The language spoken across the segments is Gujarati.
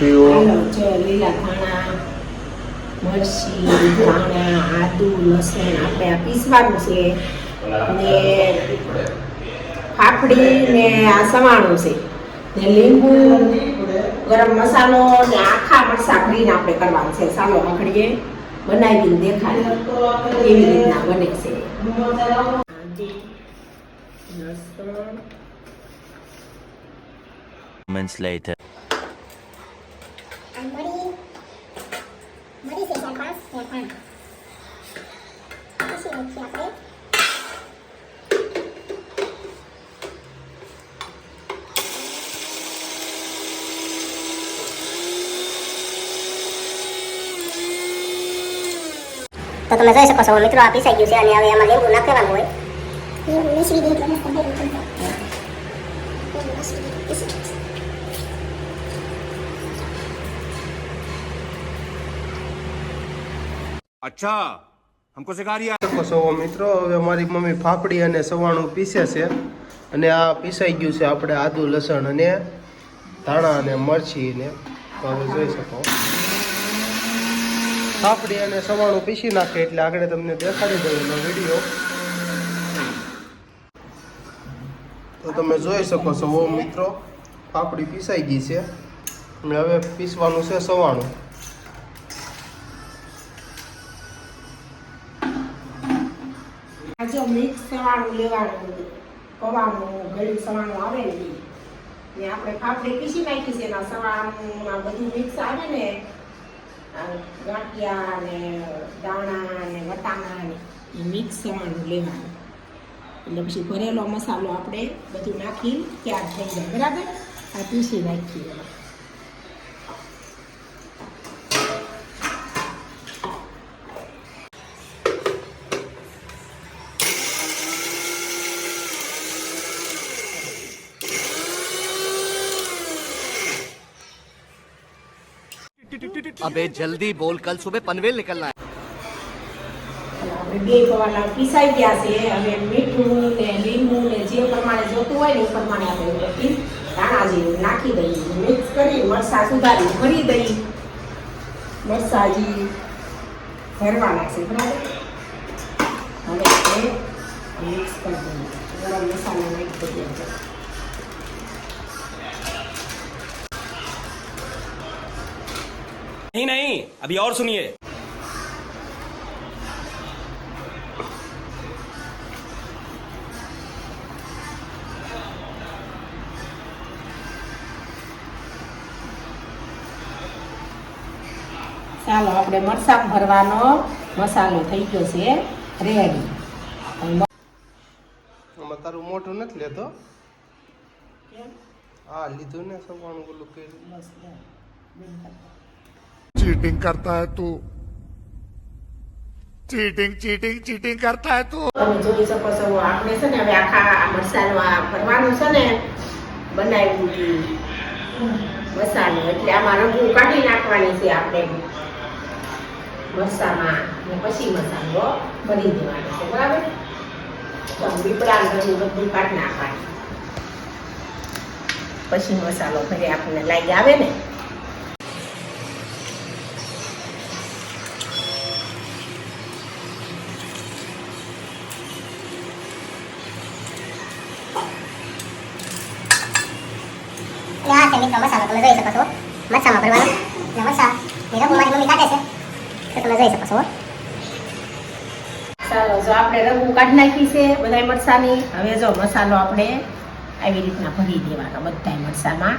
લીલા ધાણા, મરચી, ધાણા, આદુ, લસણ આપણે આ પીસવાનું છે ને ફાફડી ને આ સવાણું છે ને લીંબુ, ગરમ મસાલો ને આખા મરચાં ભરીને આપણે કરવાનું છે. ચાલો આખડીએ બનાવીને દેખાડીએ કેવી રીતના બને છે. લસણ moments later. મરી છે ચાર પાંચ પછી નાખીએ આપણે તો તમે જોઈ શકો છો મિત્રો આ પીસાઈ ગયું છે અને હવે આમાં લીંબુ નાખવાનું હોય. લીંબુ મિશ્રી દે એટલે મસ્ત બની જાય. अच्छा हमको सिखा रिया મિત્રો હવે મારી મમ્મી ફાફડી અને સવાણું પીસે છે અને આ પીસાઈ ગયું છે. આપણે આદુ, લસણ અને ધાણા અને મરચી ને તો હવે જોઈ શકો ફાફડી અને સવાણું પીસી નાખે એટલે આગળ તમને દેખાડી દઉં એનો વિડીયો. તો તમે જોઈ શકો છો મિત્રો ફાફડી પીસાઈ ગઈ છે અને હવે પીસવાનું છે સવાણું. જો મિક્સ સવાણું લેવાનું, પવાનું ગળ્યું સવાણું આવે ને આપણે ફાફડી પીસી નાખી છે એના સવાણું બધું મિક્સ આવે ને ગાંઠિયા ને દાણા ને વટાણા ને એ મિક્સ સવાણું લેવાનું એટલે પછી ભરેલો મસાલો આપણે બધું નાખી તૈયાર થઈ જાય. બરાબર, આ પીસી નાખીએ. अबे जल्दी बोल कल सुबह पनवेल निकलना है. બે પવાલા પીસાઈ ગયા છે. હવે મીઠું ને લીંબુ ને જે પ્રમાણે જોતું હોય ને એ પ્રમાણે આપણે બધી દાણા જેવું નાખી દઈએ, મિક્સ કરી મરચાં સુધારી ભરી દઈએ. મરચાં હજી ભરવાના છે. બરાબર, હવે આપણે મિક્સ કરી દઈએ. ગરમ મસાલો નાખી દઈએ. नहीं नहीं अभी और सुनिए. ચાલો આપણે મરચાં ભરવાનો મસાલો થઈ ગયો છે રેડી. આમાં તારું મોઢું નથી લેતો. હા લીધું ને સવાણું બોલું કર્યું. चीटिंग करता है तू चीटिंग चीटिंग चीटिंग करता है तू. તમે જોઈ શકો છો આપણે છે ને હવે આખા મસાલો આ ભરવાનું છે ને બનાવ્યું મસાલો એટલે આમાં રંગું કાઢી નાખવાની છે આપણે મરચામાં ને પછી મસાલો ભરી દેવાનો છે. બરાબર, બીપડા રંગું બધું કાઢી નાખવાનું પછી મસાલો ભરી આપણને લાગી આવે ને. આ છે મિત્રો મસાલો તમે જોઈ શકો છો. મરચામાં ભરવાનો ને મરચા ની રંગો મારી મમ્મી કાઢે છે તો તમે જોઈ શકો છો. ચાલો જો આપણે રંગું કાઢી નાખી છે બધા મરચાની. હવે જો મસાલો આપણે આવી રીતના ભરી દેવાનો બધા મરચામાં.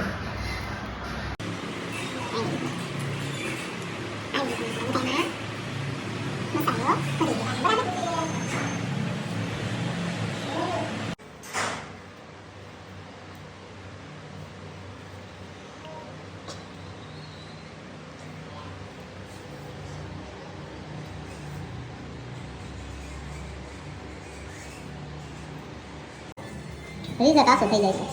રિઝલ્ટ આસો થઈ જાય છે.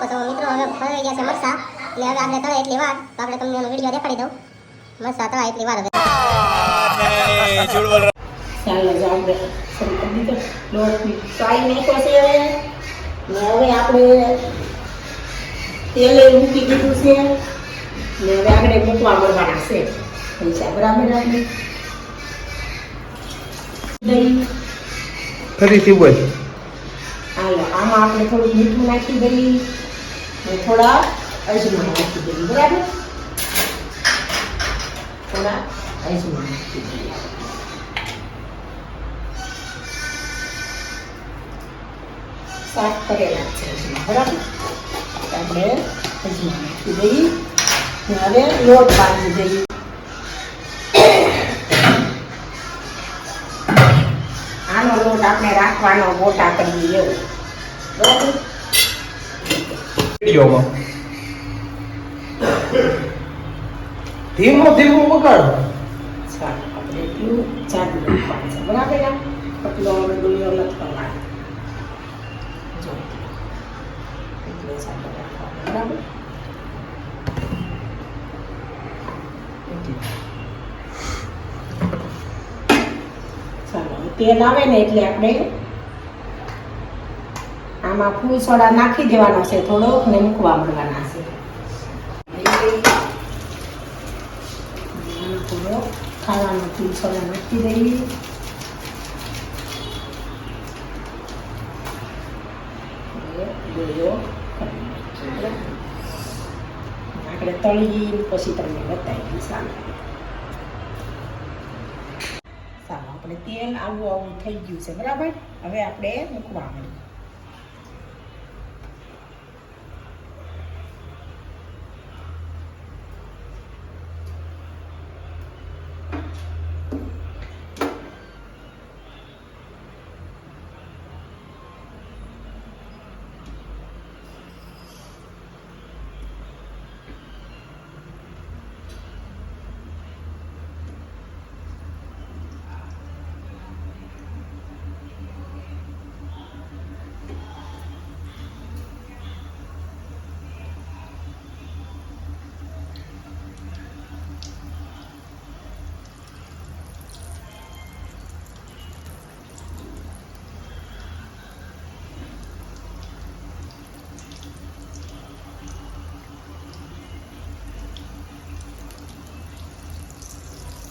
શકો છો મિત્રો. હવે ભરાઈ ગયા છે મરસા, એટલે હવે આપણે તળે એટલી વાર તો આપણે તમને એનો વિડીયો દેખાડી દઉં. મરસા તળા એટલી વાર હવે ચાલો જો આપણે શરૂ કરી દીધો લોટ ફ્રાય નાખ્યો છે ને હવે આપણે તેલ મૂકી દીધું છે ને હવે આપણે મૂકવા મળવાના છે પૈસા બરાબર આપણે દહીં ફરીથી બોલ. હાલો આમાં આપણે થોડું મીઠું નાખી દઈએ અને થોડા અજમા નાખી દઈએ બરાબર થોડા અજમા નાખી દઈએ સાફ કરેલા છે અજમા બરાબર આપણે અજમા નાખી દઈએ અને હવે લોટ બાંધી દઈએ આનો લોટ આપણે રાખવાનો ગોટા કરીએ એવો બરાબર વિડીયોમાં ધીમો ધીમો વગાડો. ચાલો આપણે એટલું ચાલુ રાખવાનું છે બરાબર પતલો આપણે ડુલિયો નથી કરવાનો જો એટલું ચાલુ રાખવાનું બરાબર ચાલો તેલ આવે ને એટલે આપણે આમાં ફૂલ સોડા નાખી દેવાનો છે થોડોક ને મૂકવા મળવાના છે થોડો ખાવાનો ફૂલ સોડા નાખી દઈએ આપણે તળી પછી તમને બતાવી સારું ચાલો આપણે તેલ આવું આવું થઈ ગયું છે બરાબર હવે આપણે મૂકવા મળીએ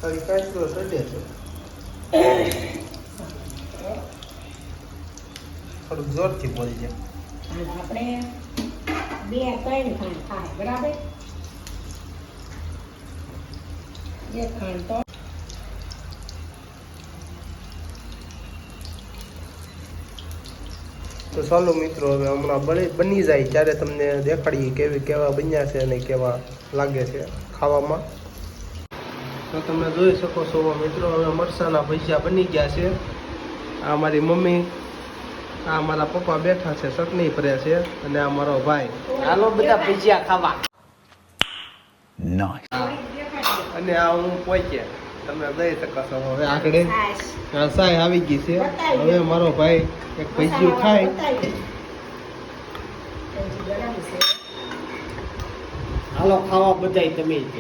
તારી કાચરો સડે છે. થોડુંક જોરથી બોલી જાય. અને આપણે 2-3 ખાંડ થાય બરાબર એક ખાંડ તો ચાલો મિત્રો હવે હમણાં બની જાય ત્યારે તમને દેખાડીએ કેવા બન્યા છે અને કેવા લાગે છે ખાવામાં. તો તમે જોઈ શકો છો મિત્રો હવે મરચાના ભજીયા બની ગયા છે. આ મારી મમ્મી, આ મારા પપ્પા બેઠા છે, ચટણી ભરે છે અને આ મારો ભાઈ. હાલો બધા ભજીયા ખાવા. અને આ હું પહોંચ્યા તમે જઈ શકો છો. હવે આગળ આ સાય આવી ગઈ છે. હવે મારો ભાઈ એક ભજીયું ખાય. હાલો ખાવા બધાય તમે જ.